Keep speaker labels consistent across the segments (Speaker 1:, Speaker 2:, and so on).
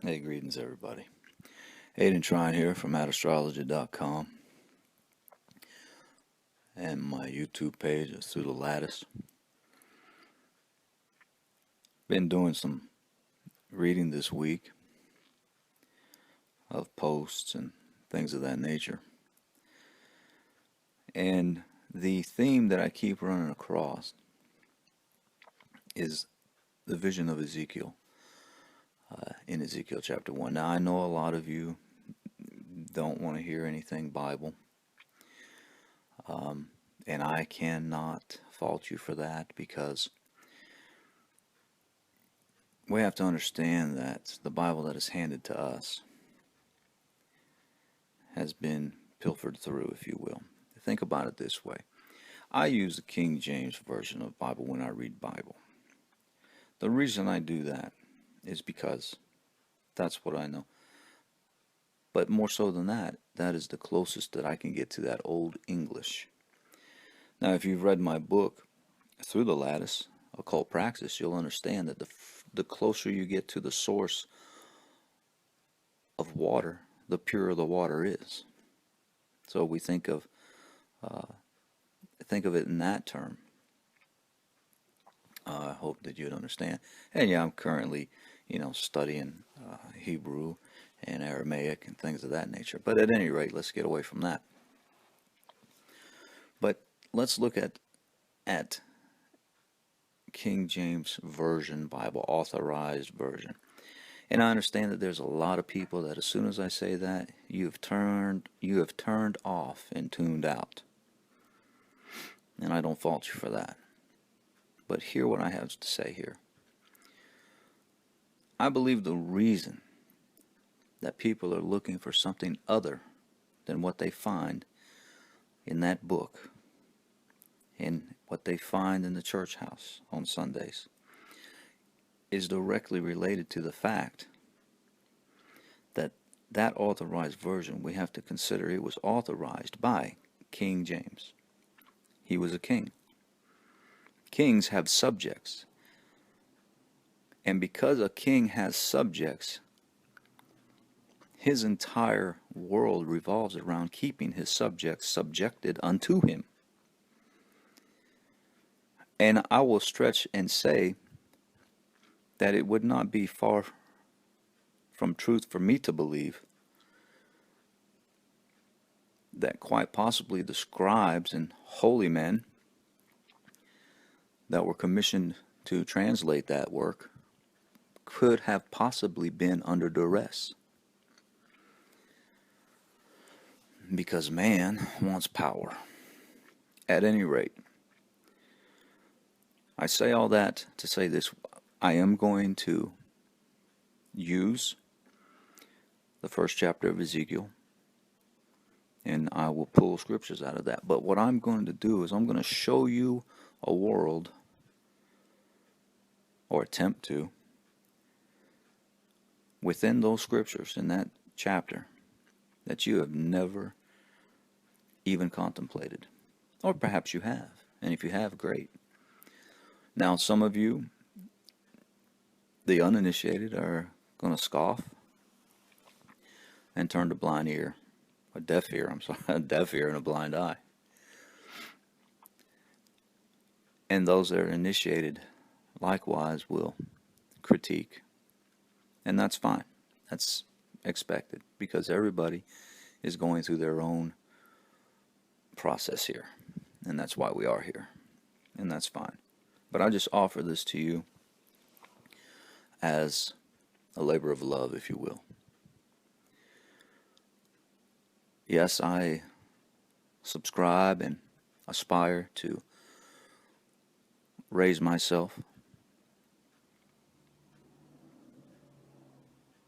Speaker 1: Hey, greetings everybody. Aiden Trine here from AdAstrology.com, and my YouTube page is through the Lattice. Been doing some reading this week of posts and things of that nature. And the theme that I keep running across is the vision of Ezekiel in Ezekiel chapter 1. Now, I know a lot of you don't want to hear anything Bible, and I cannot fault you for that, because we have to understand that the Bible that is handed to us has been pilfered through, if you will. Think about it this way. I use the King James Version of Bible when I read Bible. The reason I do that is because that's what I know. But more so than that, that is the closest that I can get to that Old English. Now, if you've read my book, Through the Lattice, Occult Praxis, you'll understand that the closer you get to the source of water, the purer the water is. So we think of it in that term. I hope that you'd understand. And yeah, I'm currently, studying Hebrew and Aramaic and things of that nature. But at any rate, let's get away from that. But let's look at King James Version Bible, Authorized Version. And I understand that there's a lot of people that as soon as I say that, you have turned off and tuned out. And I don't fault you for that. But hear what I have to say here. I believe the reason that people are looking for something other than what they find in that book, in what they find in the church house on Sundays, is directly related to the fact that that authorized version, we have to consider it was authorized by King James. He was a king. Kings have subjects. And because a king has subjects, his entire world revolves around keeping his subjects subjected unto him. And I will stretch and say that it would not be far from truth for me to believe that quite possibly the scribes and holy men that were commissioned to translate that work could have possibly been under duress. Because man wants power. At any rate, I say all that to say this. I am going to use the first chapter of Ezekiel, and I will pull scriptures out of that. But what I'm going to do is I'm going to show you a world, or attempt to, within those scriptures in that chapter, that you have never even contemplated. Or perhaps you have. And if you have, great. Now, some of you, the uninitiated, are going to scoff and turn a blind ear. A deaf ear, a deaf ear and a blind eye. And those that are initiated likewise will critique. And that's fine. That's expected, because everybody is going through their own process here. And that's why we are here. And that's fine. But I just offer this to you as a labor of love, if you will. Yes, I subscribe and aspire to raise myself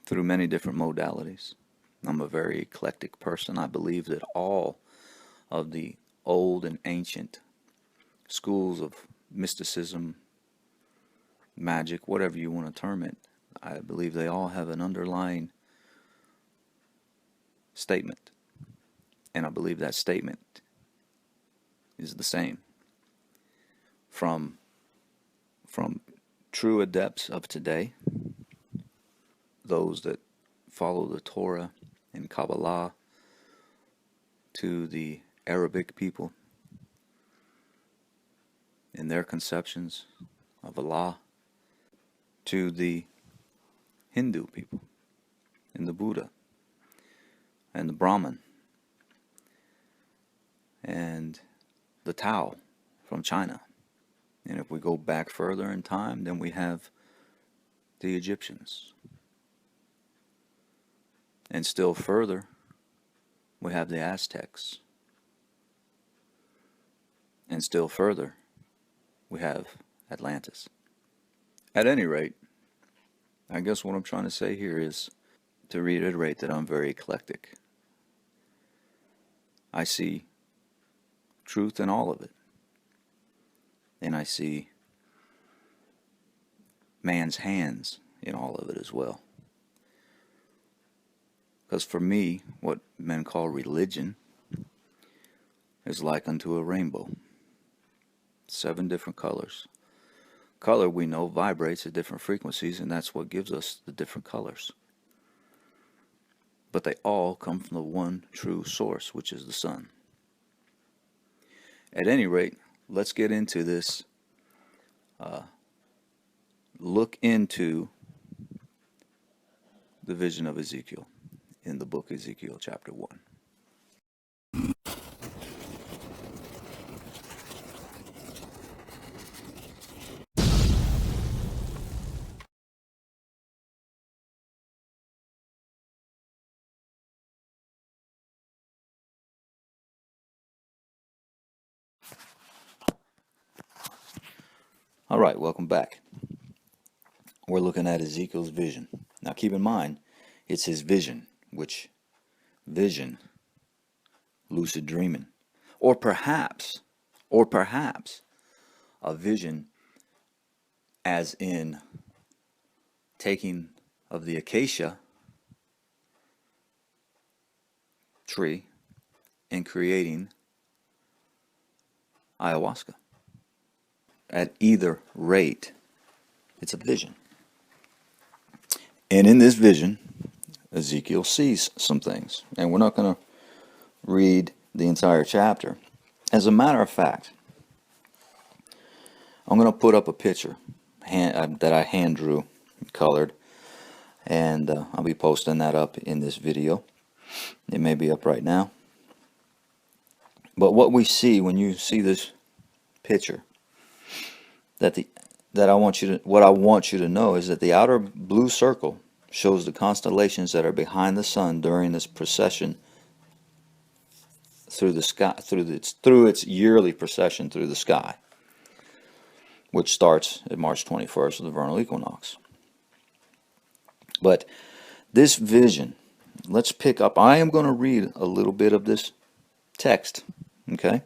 Speaker 1: through many different modalities. I'm a very eclectic person. I believe that all of the old and ancient schools of mysticism, magic, whatever you want to term it, I believe they all have an underlying statement. And I believe that statement is the same. From true adepts of today those that follow the Torah and Kabbalah, to the Arabic people in their conceptions of Allah, to the Hindu people and the Buddha and the Brahman and the Tao from China. And if we go back further in time, then we have the Egyptians. And still further, we have the Aztecs. And still further, we have Atlantis. At any rate, I guess what I'm trying to say here is to reiterate that I'm very eclectic. I see truth in all of it. And I see man's hands in all of it as well. Because for me, what men call religion is like unto a rainbow. 7 different colors. Color, we know, vibrates at different frequencies, and that's what gives us the different colors. But they all come from the one true source, which is the sun. At any rate, let's get into this. Look into the vision of Ezekiel in the book Ezekiel chapter 1. All right, welcome back. We're looking at Ezekiel's vision. Now keep in mind, it's his vision, which vision, lucid dreaming, or perhaps a vision as in taking of the acacia tree and creating ayahuasca. At either rate, it's a vision. And in this vision, Ezekiel sees some things. And we're not going to read the entire chapter. As a matter of fact, I'm going to put up a picture that I hand drew, colored, and I'll be posting that up in this video. It may be up right now. But what we see when you see this picture, what I want you to know is that the outer blue circle shows the constellations that are behind the sun during this procession through the sky, through its yearly procession through the sky, which starts at March 21st with the vernal equinox. But this vision, let's pick up. I am going to read a little bit of this text, okay?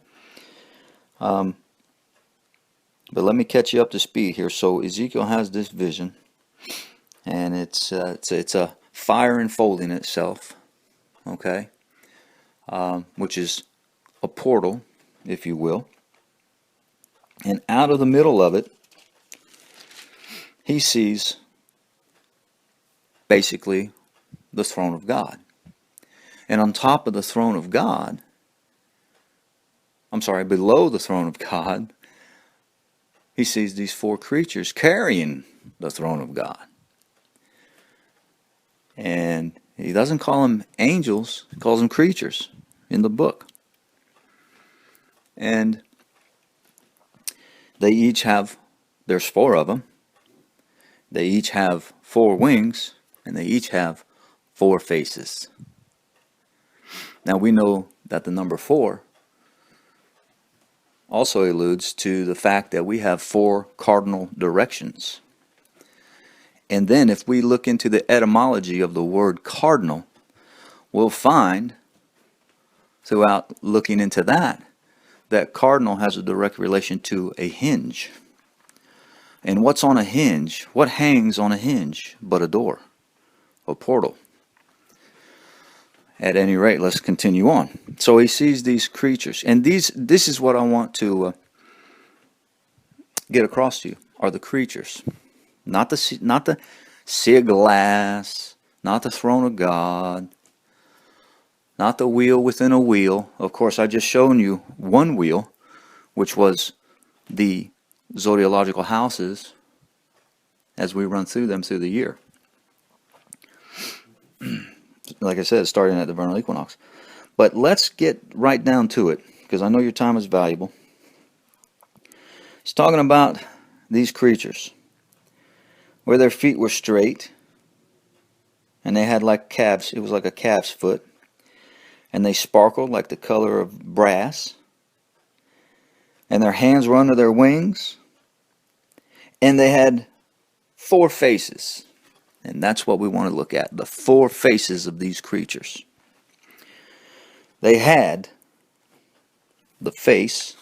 Speaker 1: But let me catch you up to speed here. So Ezekiel has this vision, and it's a fire enfolding itself, okay, which is a portal, if you will. And out of the middle of it, he sees basically the throne of God. And on top of the throne of God, below the throne of God, he sees these 4 creatures carrying the throne of God. And he doesn't call them angels, he calls them creatures in the book. And they each have, there's 4 of them, they each have 4 wings, and they each have 4 faces. Now we know that the number 4 also alludes to the fact that we have 4 cardinal directions. And then if we look into the etymology of the word cardinal, we'll find, throughout looking into that cardinal has a direct relation to a hinge. And what's on a hinge? What hangs on a hinge but a door, a portal? At any rate, let's continue on. So he sees these creatures, and this is what I want to get across to you, are the creatures. Not the sea of glass, not the throne of God, not the wheel within a wheel. Of course, I just shown you one wheel, which was the zodiacal houses as we run through them through the year. Like I said, starting at the vernal equinox. But let's get right down to it, because I know your time is valuable. He's talking about these creatures, where their feet were straight, and they had like calves. It was like a calf's foot, and they sparkled like the color of brass, and their hands were under their wings, and they had 4 faces. And that's what we want to look at, the 4 faces of these creatures. They had the face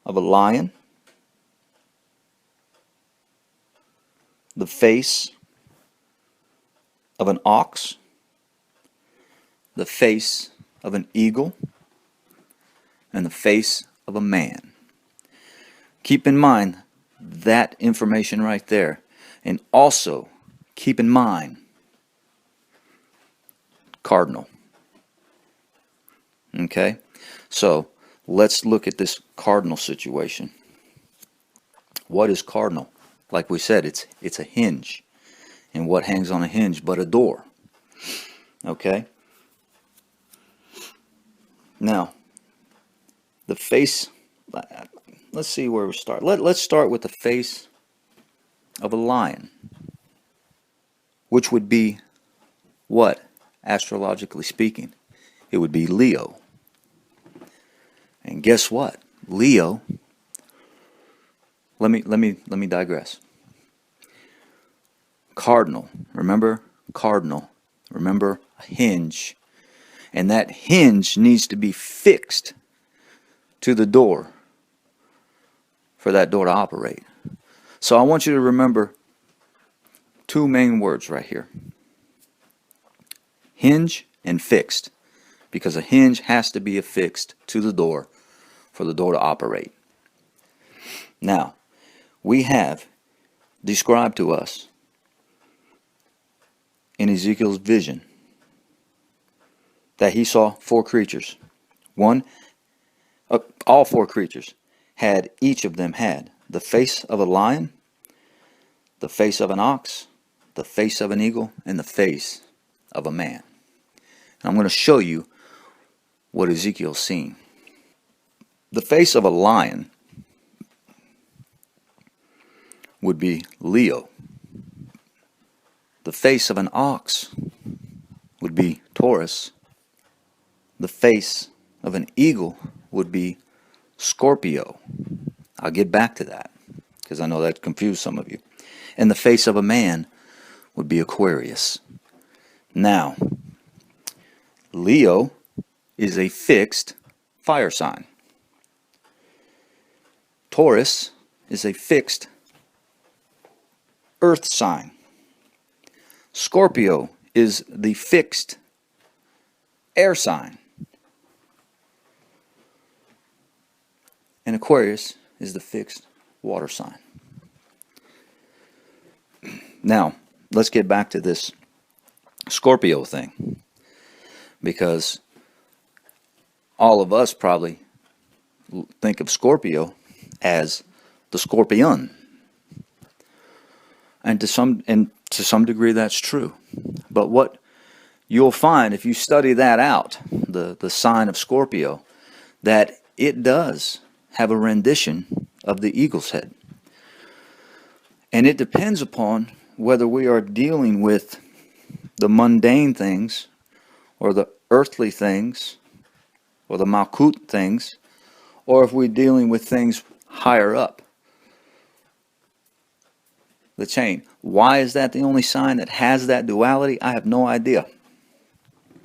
Speaker 1: of a lion, the face of an ox, the face of an eagle, and the face of a man. Keep in mind that information right there. And also, keep in mind, cardinal. Okay? So, let's look at this cardinal situation. What is cardinal? Like we said, it's a hinge. And what hangs on a hinge but a door? Okay? Now, the face, let's see where we start. Let's start with the face of a lion, which would be what, astrologically speaking? It would be Leo. And guess what? Leo, let me digress. Cardinal, remember cardinal, remember a hinge, and that hinge needs to be fixed to the door for that door to operate. So I want you to remember 2 main words right here. Hinge and fixed. Because a hinge has to be affixed to the door for the door to operate. Now, we have described to us in Ezekiel's vision that he saw 4 creatures. All 4 creatures had, each of them had the face of a lion, the face of an ox, the face of an eagle, and the face of a man. And I'm going to show you what Ezekiel's seen. The face of a lion would be Leo. The face of an ox would be Taurus. The face of an eagle would be Scorpio. I'll get back to that, because I know that confused some of you. And the face of a man would be Aquarius. Now, Leo is a fixed fire sign. Taurus is a fixed earth sign. Scorpio is the fixed air sign. And Aquarius is the fixed water sign. Now, let's get back to this Scorpio thing, because all of us probably think of Scorpio as the scorpion. And to some degree that's true. But what you'll find if you study that out, the sign of Scorpio, that it does have a rendition of the eagle's head. And it depends upon whether we are dealing with the mundane things, or the earthly things, or the Malkut things, or if we're dealing with things higher up the chain. Why is that the only sign that has that duality? I have no idea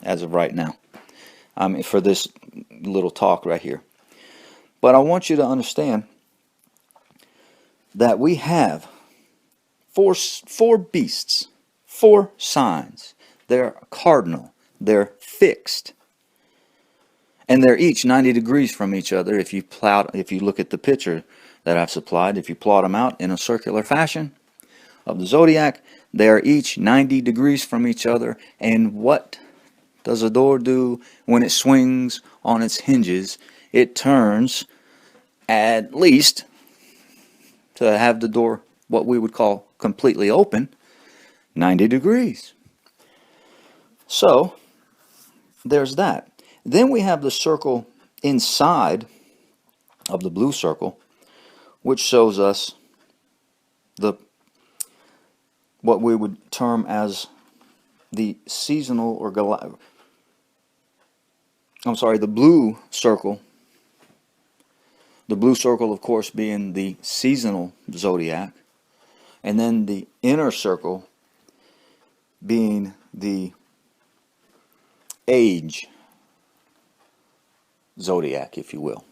Speaker 1: as of right now. For this little talk right here. But I want you to understand that we have four beasts, 4 signs. They're cardinal. They're fixed. And they're each 90 degrees from each other. If you look at the picture that I've supplied, if you plot them out in a circular fashion, of the zodiac. They are each 90 degrees from each other. And what does a door do when it swings on its hinges? It turns at least to have the door, what we would call completely open, 90 degrees. So there's that. Then we have the circle inside of the blue circle, which shows us the what we would term as the seasonal or the blue circle. The blue circle, of course, being the seasonal zodiac, and then the inner circle being the age zodiac, if you will.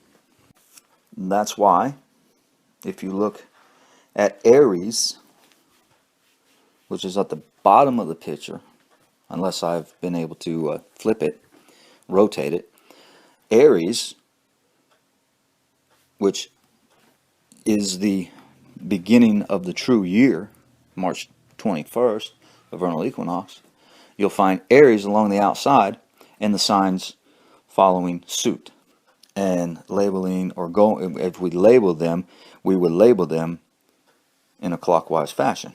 Speaker 1: And that's why, if you look at Aries, which is at the bottom of the picture, unless I've been able to flip it, rotate it, Aries, which is the beginning of the true year, March 21st, the vernal equinox, you'll find Aries along the outside and the signs following suit. And labeling, or if we label them, we would label them in a clockwise fashion.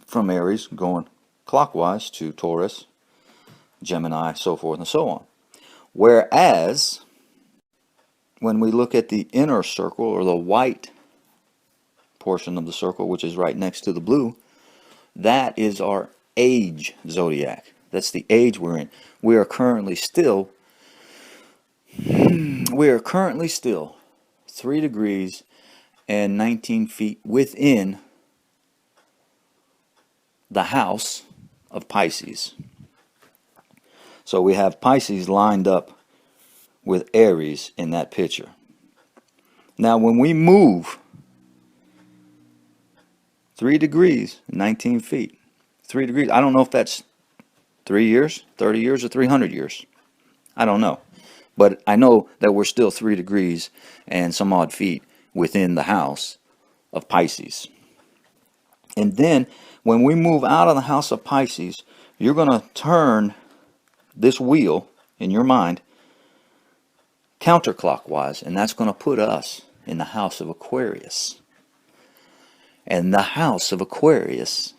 Speaker 1: From Aries going clockwise to Taurus, Gemini, so forth and so on. Whereas when we look at the inner circle, or the white portion of the circle, which is right next to the blue, that is our age zodiac. That's the age we're in. We are currently still 3 degrees and 19 feet within the house of Pisces. So we have Pisces lined up with Aries in that picture. Now when we move 3 degrees, 19 feet, 3 degrees, I don't know if that's 3 years, 30 years, or 300 years. I don't know. But I know that we're still 3 degrees and some odd feet within the house of Pisces. And then when we move out of the house of Pisces, you're going to turn this wheel in your mind counterclockwise, and that's going to put us in the house of Aquarius. And the house of Aquarius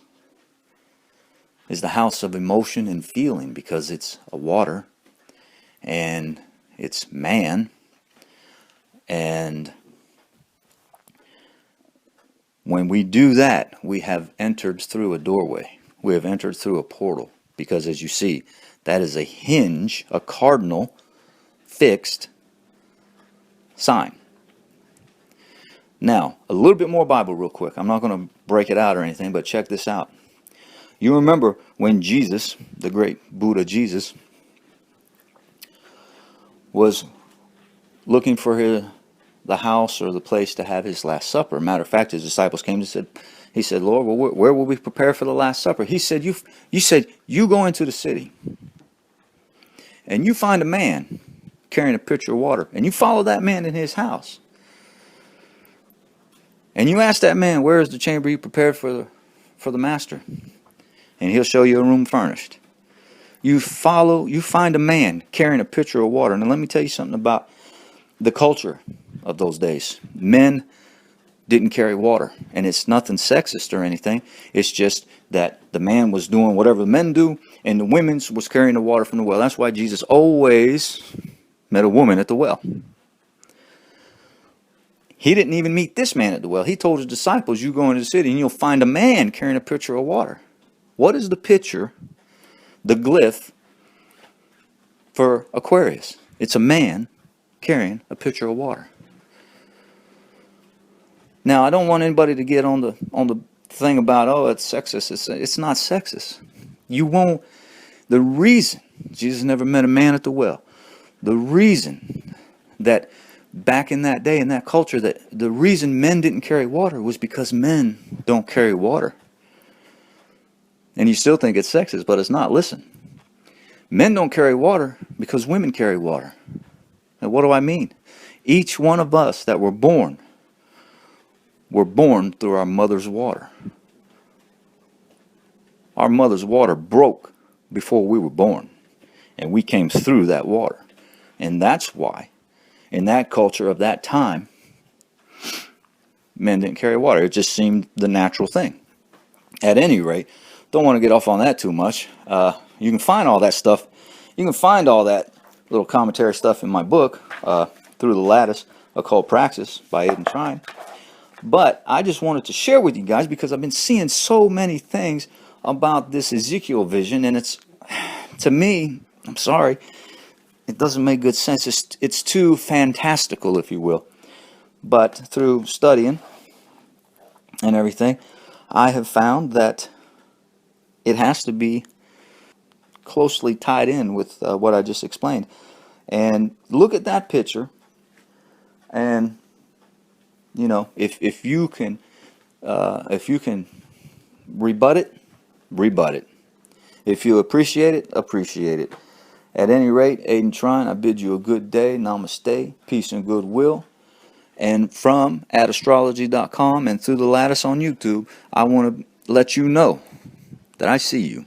Speaker 1: is the house of emotion and feeling, because it's a water and it's man. And when we do that, we have entered through a doorway. We have entered through a portal, because as you see, that is a hinge, a cardinal fixed sign. Now, a little bit more Bible real quick. I'm not going to break it out or anything, but check this out. You remember when Jesus, the great Buddha Jesus, was looking for the house or the place to have his Last Supper. Matter of fact, his disciples came and said, he said, Lord, well, where will we prepare for the Last Supper? He said, you go into the city and you find a man carrying a pitcher of water, and you follow that man in his house. And you ask that man, where is the chamber you prepared for the master? And he'll show you a room furnished. You find a man carrying a pitcher of water. Now let me tell you something about the culture of those days. Men didn't carry water. And it's nothing sexist or anything. It's just that the man was doing whatever the men do, and the women was carrying the water from the well. That's why Jesus always met a woman at the well. He didn't even meet this man at the well. He told his disciples, you go into the city and you'll find a man carrying a pitcher of water. What is the picture, the glyph for Aquarius? It's a man carrying a pitcher of water. Now, I don't want anybody to get on the thing about, oh, it's sexist. It's not sexist. You won't. The reason Jesus never met a man at the well, the reason that back in that day, in that culture, that the reason men didn't carry water was because men don't carry water. And you still think it's sexist, but it's not. Listen, men don't carry water because women carry water. And what do I mean? Each one of us that were born were born through our mother's water. Our mother's water broke before we were born, and we came through that water. And that's why, in that culture of that time, men didn't carry water. It just seemed the natural thing. At any rate, don't want to get off on that too much. You can find all that stuff. You can find all that little commentary stuff in my book, Through the Lattice, Occult Praxis by Aidan Trine. But I just wanted to share with you guys because I've been seeing so many things about this Ezekiel vision, and it's, to me, I'm sorry, it doesn't make good sense. It's too fantastical, if you will. But through studying and everything, I have found that it has to be closely tied in with what I just explained. And look at that picture, and you know, if you can rebut it, rebut it. If you appreciate it, appreciate it. At any rate, Aidan Trine, I bid you a good day. Namaste, peace and goodwill. And from @astrology.com and Through the Lattice on YouTube, I want to let you know that I see you.